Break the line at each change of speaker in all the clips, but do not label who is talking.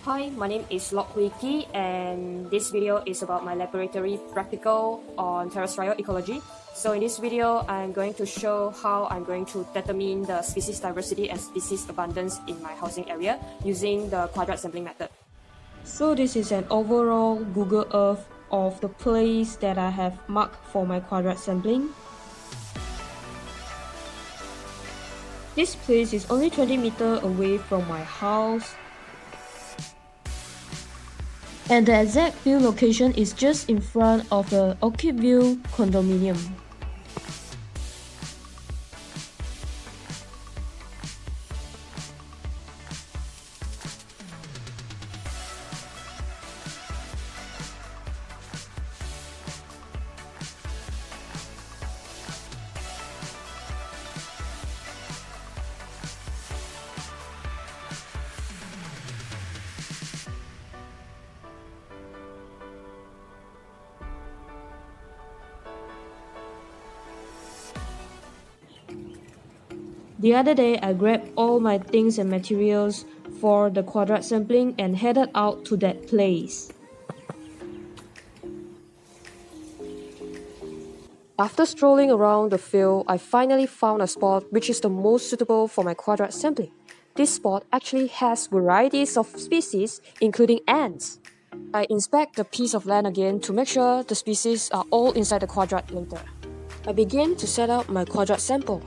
Hi, my name is Lok Hui Ki, and this video is about my laboratory practical on terrestrial ecology. So in this video, I'm going to show how I'm going to determine the species diversity and species abundance in my housing area using the quadrat sampling method. So this is an overall Google Earth of the place that I have marked for my quadrat sampling. This place is only 20 meters away from my house. And the exact field location is just in front of the Orchid View condominium. The other day, I grabbed all my things and materials for the quadrat sampling and headed out to that place. After strolling around the field, I finally found a spot which is the most suitable for my quadrat sampling. This spot actually has varieties of species, including ants. I inspect the piece of land again to make sure the species are all inside the quadrat later. I begin to set up my quadrat sample.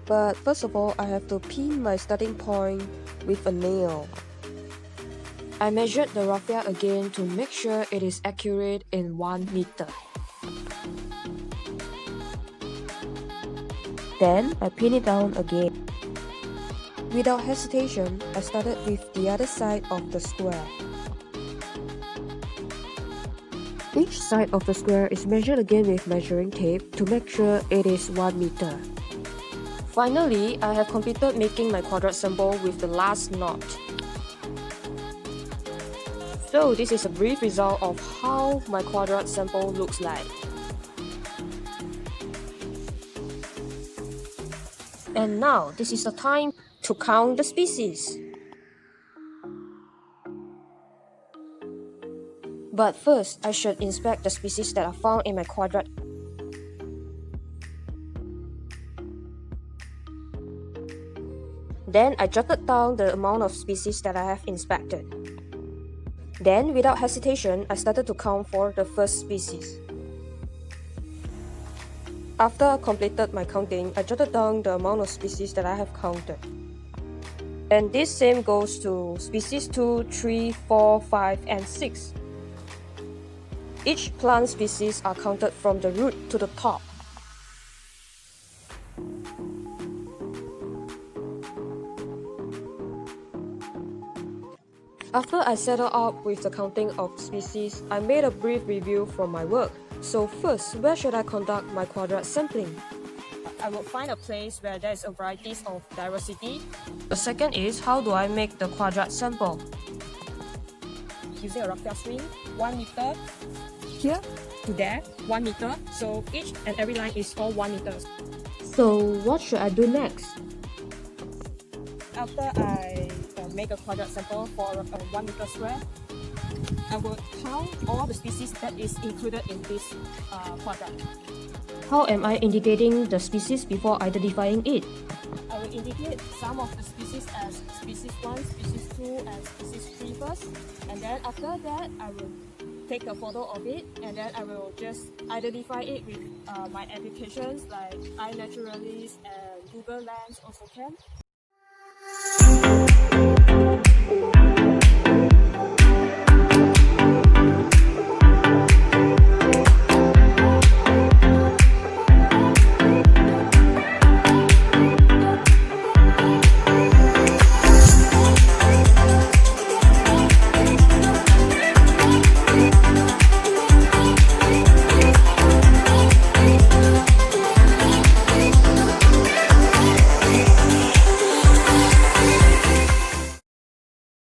But first of all, I have to pin my starting point with a nail. I measured the raffia again to make sure it is accurate in 1 meter. Then I pin it down again. Without hesitation, I started with the other side of the square. Each side of the square is measured again with measuring tape to make sure it is 1 meter. Finally, I have completed making my quadrat sample with the last knot. So this is a brief result of how my quadrat sample looks like. And now, this is the time to count the species. But first, I should inspect the species that are found in my quadrat. Then I jotted down the amount of species that I have inspected. Then, without hesitation, I started to count for the first species. After I completed my counting, I jotted down the amount of species that I have counted. And this same goes to species 2, 3, 4, 5, and 6. Each plant species are counted from the root to the top. After I settled up with the counting of species, I made a brief review from my work. So first, where should I conduct my quadrat sampling? I will find a place where there is a variety of diversity. The second is, how do I make the quadrat sample? Using a raffia string, 1 meter, here to there, 1 meter. So each and every line is all 1 meter. So what should I do next? After I make a quadrat sample for a 1 meter square, I will count all the species that is included in this quadrat. How am I indicating the species before identifying it? I will indicate some of the species as species 1, species 2, and species 3 first. And then after that, I will take a photo of it, and then I will just identify it with my applications like iNaturalist and Google Lens also can.